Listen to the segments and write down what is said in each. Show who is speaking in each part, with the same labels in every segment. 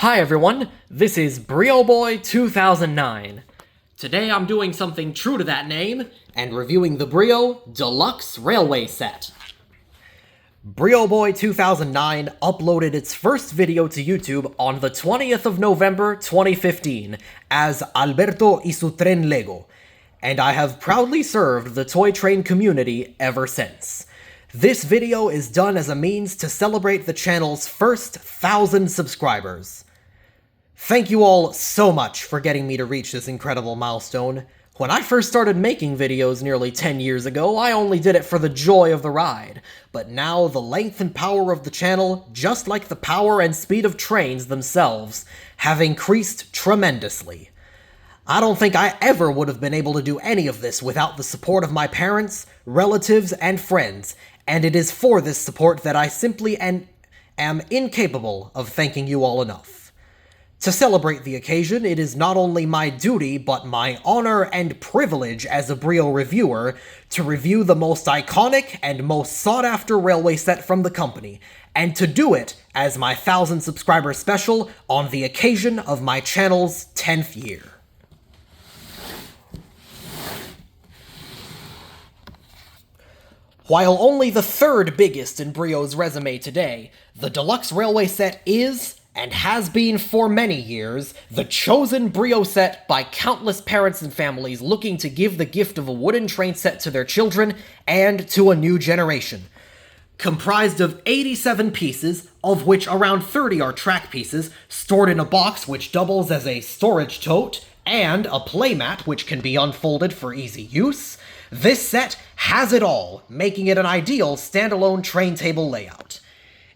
Speaker 1: Hi everyone, this is Brio Boy 2009. Today I'm doing something true to that name and reviewing the Brio Deluxe Railway Set. Brio Boy 2009 uploaded its first video to YouTube on the 20th of November 2015 as Alberto y su tren Lego, and I have proudly served the toy train community ever since. This video is done as a means to celebrate the channel's first 1,000 subscribers. Thank you all so much for getting me to reach this incredible milestone. When I first started making videos nearly 10 years ago, I only did it for the joy of the ride. But now, the length and power of the channel, just like the power and speed of trains themselves, have increased tremendously. I don't think I ever would have been able to do any of this without the support of my parents, relatives, and friends, and it is for this support that I simply am incapable of thanking you all enough. To celebrate the occasion, it is not only my duty, but my honor and privilege as a Brio reviewer to review the most iconic and most sought-after railway set from the company, and to do it as my 1,000 subscriber special on the occasion of my channel's 10th year. While only the third biggest in Brio's resume today, the Deluxe Railway Set is, and has been for many years, the chosen Brio set by countless parents and families looking to give the gift of a wooden train set to their children and to a new generation. Comprised of 87 pieces, of which around 30 are track pieces, stored in a box which doubles as a storage tote, and a playmat which can be unfolded for easy use, this set has it all, making it an ideal standalone train table layout.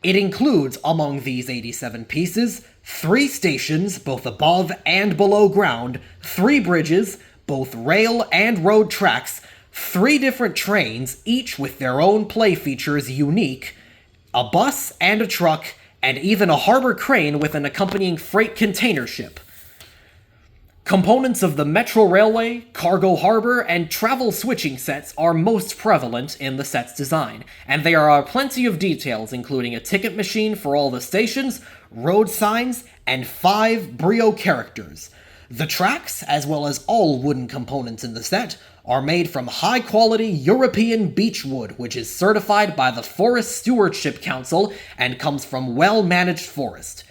Speaker 1: It includes, among these 87 pieces, 3 stations, both above and below ground, 3 bridges, both rail and road tracks, 3 different trains, each with their own play features unique, a bus and a truck, and even a harbor crane with an accompanying freight container ship. Components of the Metro Railway, Cargo Harbor, and Travel Switching sets are most prevalent in the set's design, and there are plenty of details including a ticket machine for all the stations, road signs, and 5 Brio characters. The tracks, as well as all wooden components in the set, are made from high-quality European beech wood, which is certified by the Forest Stewardship Council and comes from well-managed forest.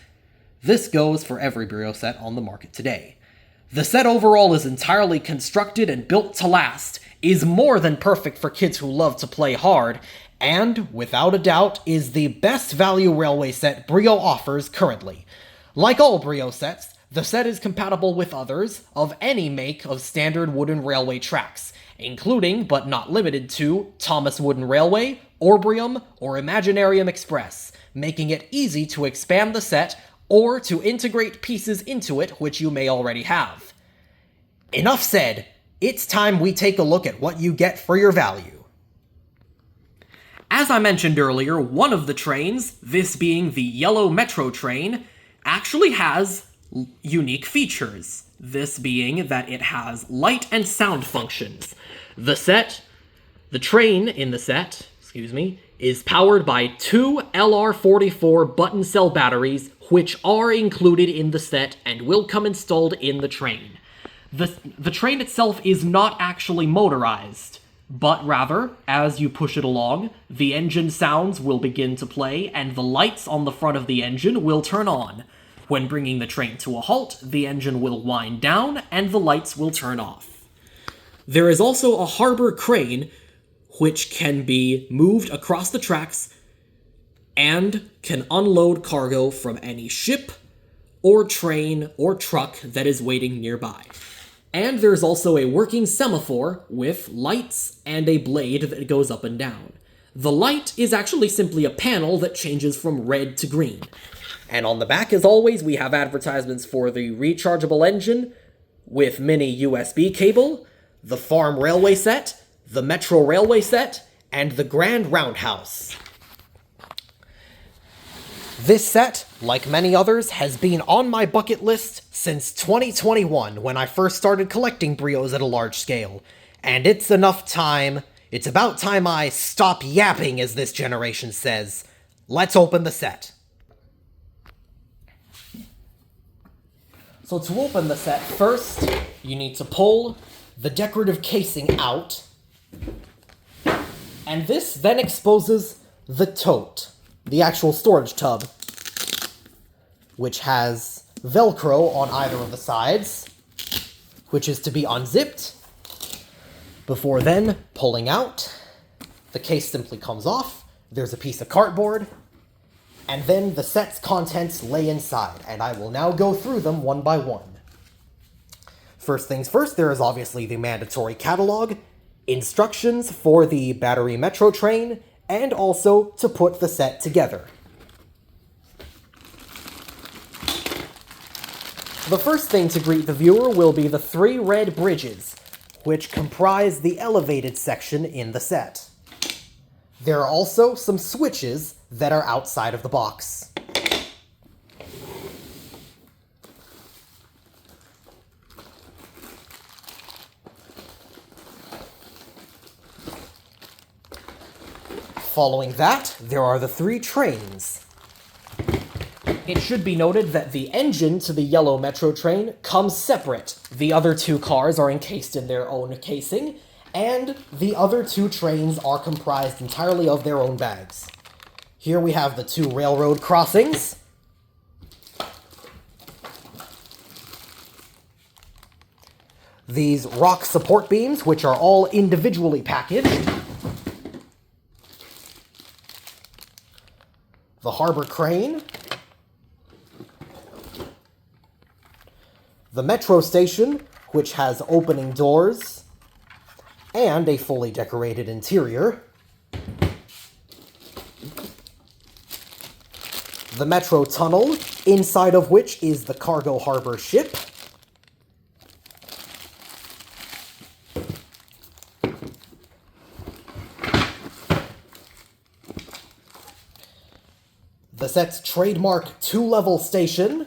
Speaker 1: This goes for every Brio set on the market today. The set overall is entirely constructed and built to last, is more than perfect for kids who love to play hard, and, without a doubt, is the best value railway set Brio offers currently. Like all Brio sets, the set is compatible with others of any make of standard wooden railway tracks, including, but not limited to, Thomas Wooden Railway, Orbrium, or Imaginarium Express, making it easy to expand the set or to integrate pieces into it which you may already have. Enough said, it's time we take a look at what you get for your value. As I mentioned earlier, one of the trains, this being the yellow Metro train, actually has unique features, this being that it has light and sound functions. The train in the set, is powered by 2 LR44 button cell batteries, which are included in the set and will come installed in the train. The train itself is not actually motorized, but rather, as you push it along, the engine sounds will begin to play and the lights on the front of the engine will turn on. When bringing the train to a halt, the engine will wind down and the lights will turn off. There is also a harbor crane, which can be moved across the tracks and can unload cargo from any ship or train or truck that is waiting nearby. And there's also a working semaphore with lights and a blade that goes up and down. The light is actually simply a panel that changes from red to green. And on the back, as always, we have advertisements for the rechargeable engine with mini USB cable, the Farm Railway set, the Metro Railway set, and the Grand Roundhouse. This set, like many others, has been on my bucket list since 2021 when I first started collecting Brios at a large scale, and it's about time I stop yapping, as this generation says. Let's open the set. So to open the set, first you need to pull the decorative casing out, and this then exposes the tote, the actual storage tub, which has Velcro on either of the sides, which is to be unzipped. Before then pulling out, the case simply comes off, there's a piece of cardboard, and then the set's contents lay inside, and I will now go through them one by one. First things first, there is obviously the mandatory catalog, instructions for the battery metro train, and also to put the set together. The first thing to greet the viewer will be the 3 red bridges, which comprise the elevated section in the set. There are also some switches that are outside of the box. Following that, there are the 3 trains. It should be noted that the engine to the yellow metro train comes separate. The other 2 cars are encased in their own casing, and the other 2 trains are comprised entirely of their own bags. Here we have the 2 railroad crossings. These rock support beams, which are all individually packaged. The harbor crane. The metro station, which has opening doors and a fully decorated interior. The metro tunnel, inside of which is the cargo harbor ship. The set's trademark 2-level station.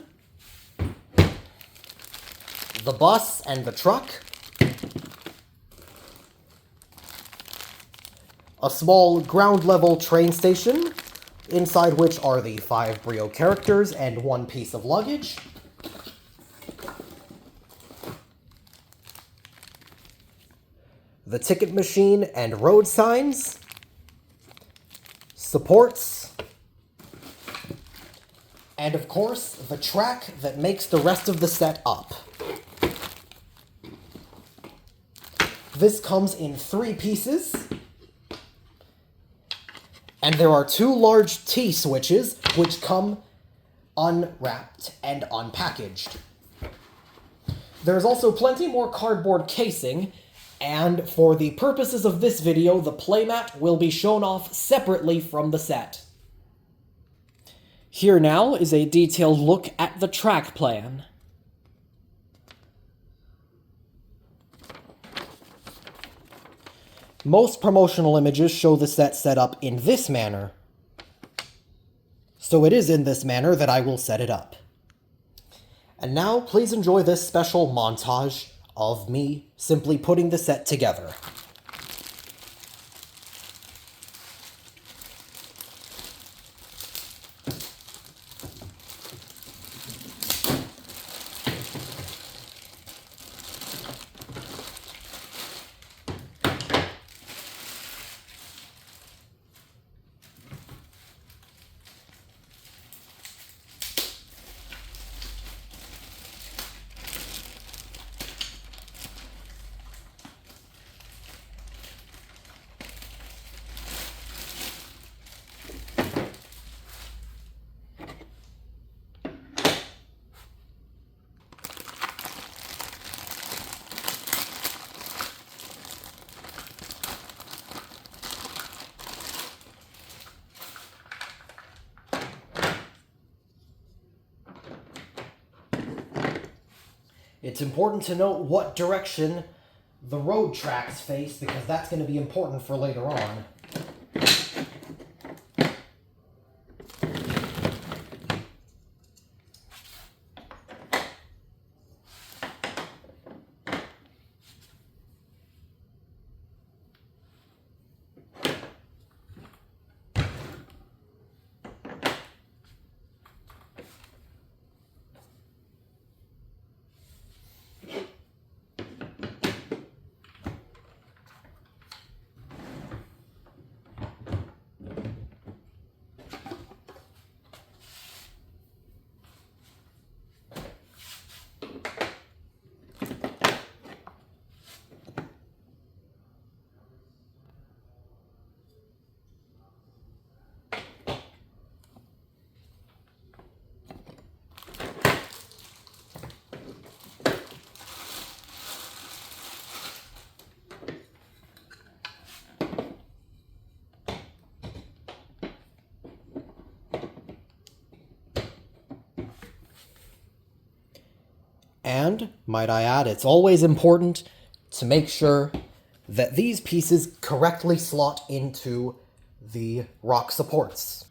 Speaker 1: The bus and the truck. A small ground-level train station, inside which are the 5 Brio characters and 1 piece of luggage. The ticket machine and road signs. Supports. And of course, the track that makes the rest of the set up. This comes in 3 pieces. And there are 2 large T-switches, which come unwrapped and unpackaged. There's also plenty more cardboard casing, and for the purposes of this video, the playmat will be shown off separately from the set. Here now is a detailed look at the track plan. Most promotional images show the set up in this manner. So it is in this manner that I will set it up. And now, please enjoy this special montage of me simply putting the set together. It's important to note what direction the road tracks face, because that's going to be important for later on. And, might I add, it's always important to make sure that these pieces correctly slot into the rock supports.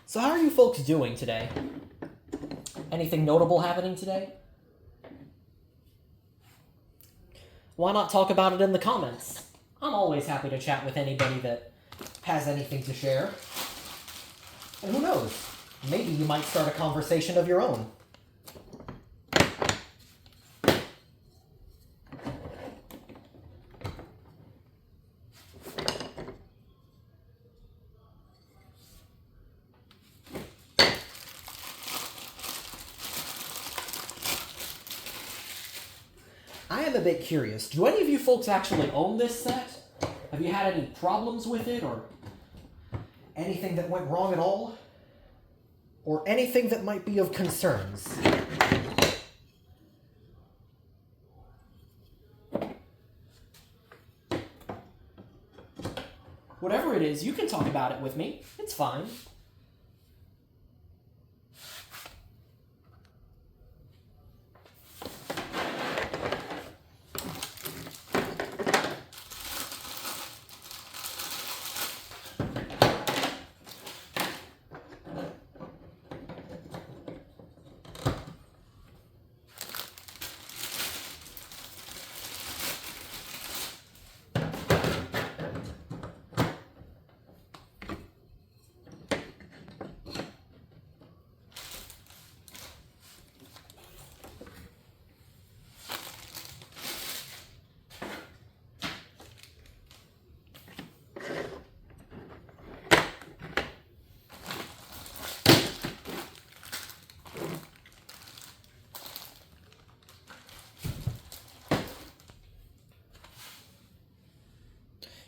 Speaker 1: So how are you folks doing today? Anything notable happening today? Why not talk about it in the comments? I'm always happy to chat with anybody that has anything to share. And who knows? Maybe you might start a conversation of your own. I am a bit curious. Do any of you folks actually own this set? Have you had any problems with it, or anything that went wrong at all? Or anything that might be of concerns? Whatever it is, you can talk about it with me. It's fine.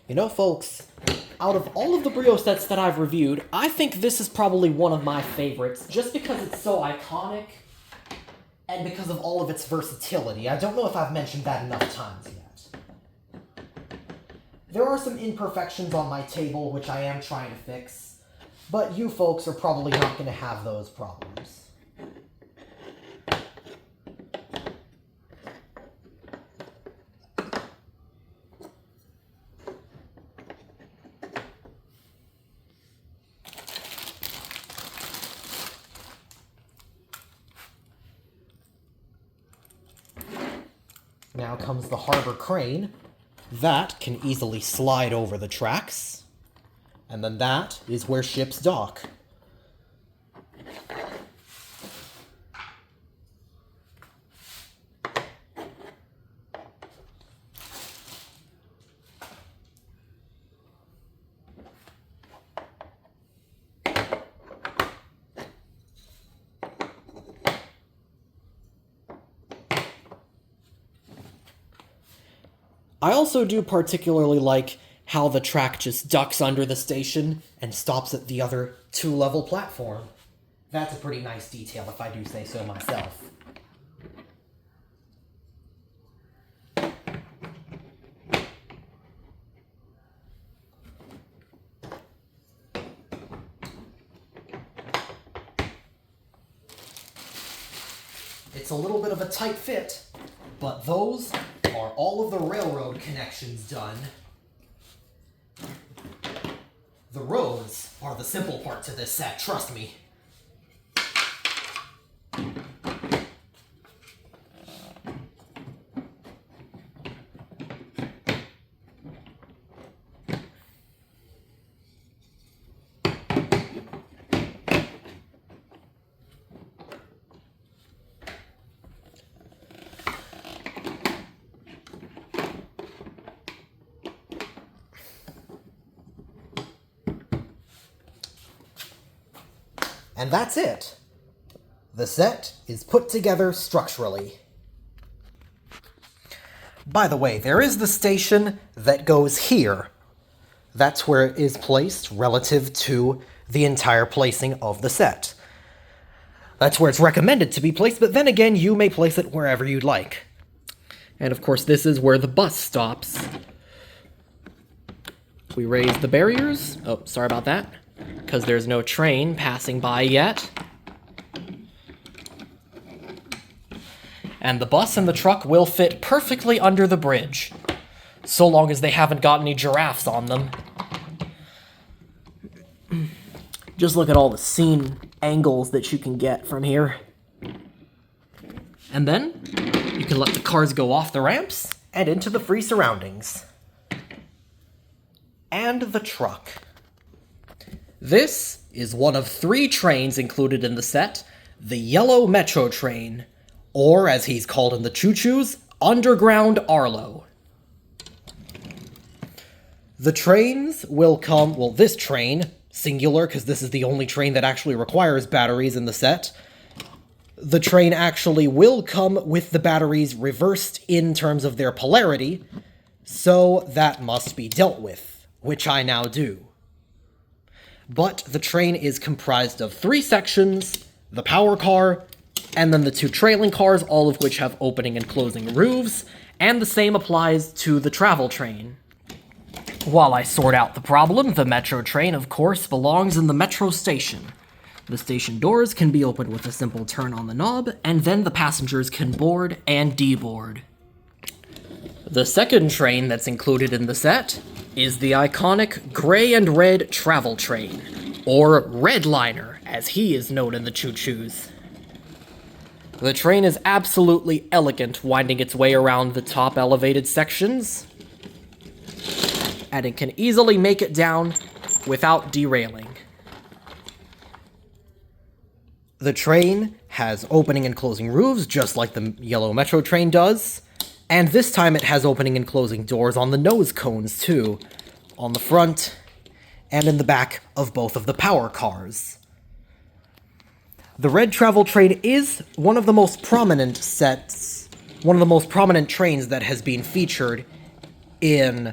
Speaker 1: You know, folks, out of all of the Brio sets that I've reviewed, I think this is probably one of my favorites, just because it's so iconic, and because of all of its versatility. I don't know if I've mentioned that enough times yet. There are some imperfections on my table, which I am trying to fix, but you folks are probably not going to have those problems. Now comes the harbor crane. That can easily slide over the tracks. And then that is where ships dock. I also do particularly like how the track just ducks under the station and stops at the other two-level platform. That's a pretty nice detail, if I do say so myself. it's a little bit of a tight fit, but those are all of the railroad connections done. The roads are the simple part to this set, trust me. And that's it. The set is put together structurally. By the way, there is the station that goes here. That's where it is placed relative to the entire placing of the set. That's where it's recommended to be placed, but then again, you may place it wherever you'd like. And of course, this is where the bus stops. We raise the barriers. Oh, sorry about that. Because there's no train passing by yet. And the bus and the truck will fit perfectly under the bridge, so long as they haven't got any giraffes on them. Just look at all the scene angles that you can get from here. And then, you can let the cars go off the ramps and into the free surroundings. And the truck. This is one of 3 trains included in the set, the Yellow Metro Train, or as he's called in the Choo-Choos, Underground Arlo. The trains will come, well, this train, singular, because this is the only train that actually requires batteries in the set. The train actually will come with the batteries reversed in terms of their polarity, so that must be dealt with, which I now do. But the train is comprised of 3 sections, the power car, and then the 2 trailing cars, all of which have opening and closing roofs, and the same applies to the travel train. While I sort out the problem, the metro train, of course, belongs in the metro station. The station doors can be opened with a simple turn on the knob, and then the passengers can board and deboard. The second train that's included in the set is the iconic gray and red travel train, or Redliner, as he is known in the Choo-Choos. The train is absolutely elegant, winding its way around the top elevated sections, and it can easily make it down without derailing. The train has opening and closing roofs, just like the Yellow Metro Train does, and this time it has opening and closing doors on the nose cones, too, on the front and in the back of both of the power cars. The red travel train is one of the most prominent sets, one of the most prominent trains that has been featured in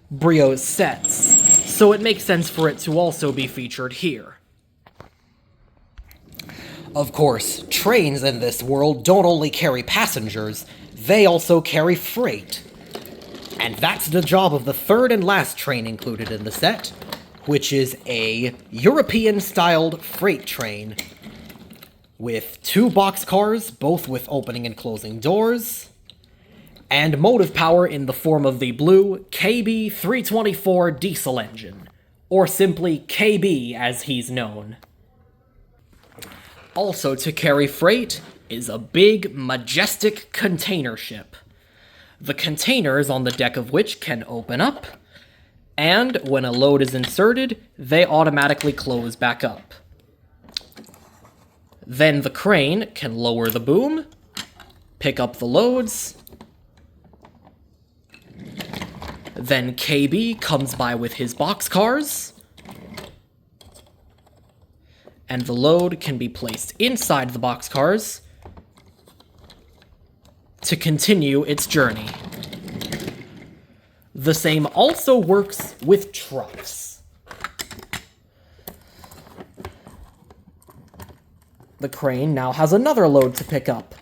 Speaker 1: Brio's sets, so it makes sense for it to also be featured here. Of course, trains in this world don't only carry passengers, they also carry freight. And that's the job of the third and last train included in the set, which is a European-styled freight train with 2 boxcars, both with opening and closing doors, and motive power in the form of the blue KB324 diesel engine, or simply KB as he's known. Also to carry freight is a big, majestic container ship. The containers on the deck of which can open up, and when a load is inserted, they automatically close back up. Then the crane can lower the boom, pick up the loads, then KB comes by with his boxcars, and the load can be placed inside the boxcars to continue its journey. The same also works with trucks. The crane now has another load to pick up,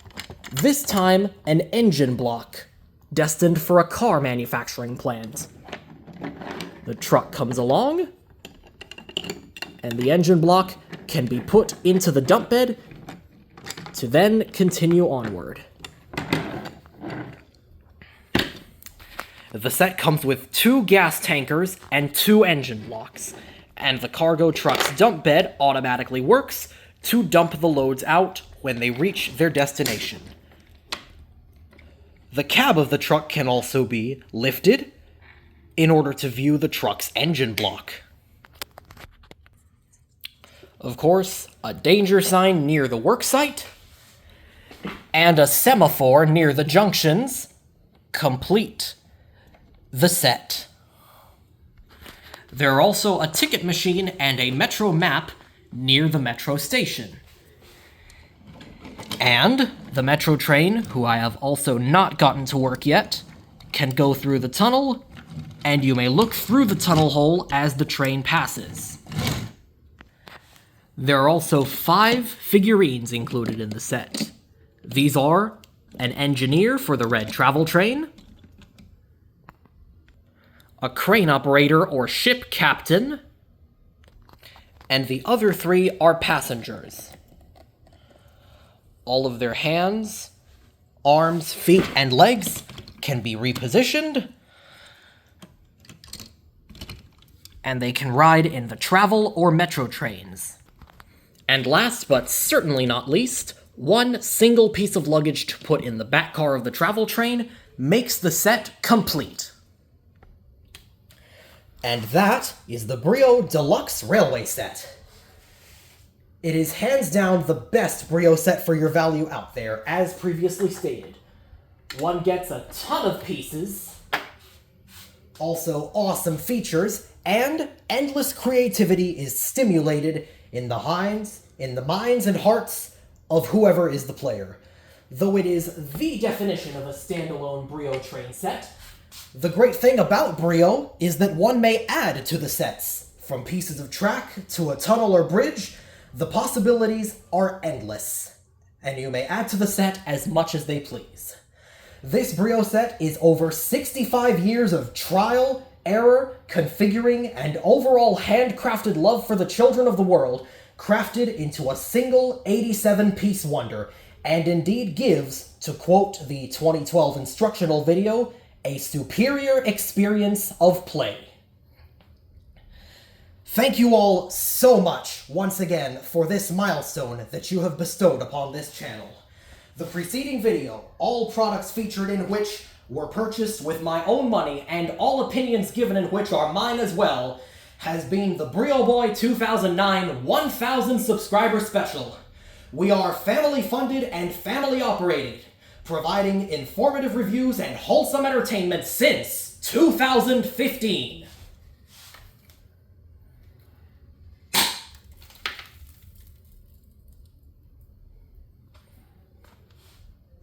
Speaker 1: this time an engine block, destined for a car manufacturing plant. The truck comes along, and the engine block can be put into the dump bed to to then continue onward. The set comes with 2 gas tankers and 2 engine blocks, and the cargo truck's dump bed automatically works to dump the loads out when they reach their destination. The cab of the truck can also be lifted in order to view the truck's engine block. Of course, a danger sign near the worksite, and a semaphore near the junctions complete the set. There are also a ticket machine and a metro map near the metro station. And the metro train, who I have also not gotten to work yet, can go through the tunnel, and you may look through the tunnel hole as the train passes. There are also 5 figurines included in the set. These are an engineer for the red travel train, a crane operator or ship captain, and the other 3 are passengers. All of their hands, arms, feet, and legs can be repositioned, and they can ride in the travel or metro trains. And last but certainly not least, 1 single piece of luggage to put in the back car of the travel train makes the set complete. And that is the Brio Deluxe Railway Set. It is hands down the best Brio set for your value out there, as previously stated. One gets a ton of pieces, also awesome features, and endless creativity is stimulated in the minds and hearts of whoever is the player. Though it is the definition of a standalone Brio train set, the great thing about Brio is that one may add to the sets. From pieces of track to a tunnel or bridge, the possibilities are endless, and you may add to the set as much as they please. This Brio set is over 65 years of trial, error, configuring, and overall handcrafted love for the children of the world, crafted into a single 87-piece wonder, and indeed gives, to quote the 2012 instructional video, a superior experience of play. Thank you all so much, once again, for this milestone that you have bestowed upon this channel. The preceding video, all products featured in which were purchased with my own money, and all opinions given in which are mine as well, has been the Brio Boy 2009 1000 subscriber special. We are family funded and family operated, providing informative reviews and wholesome entertainment since 2015.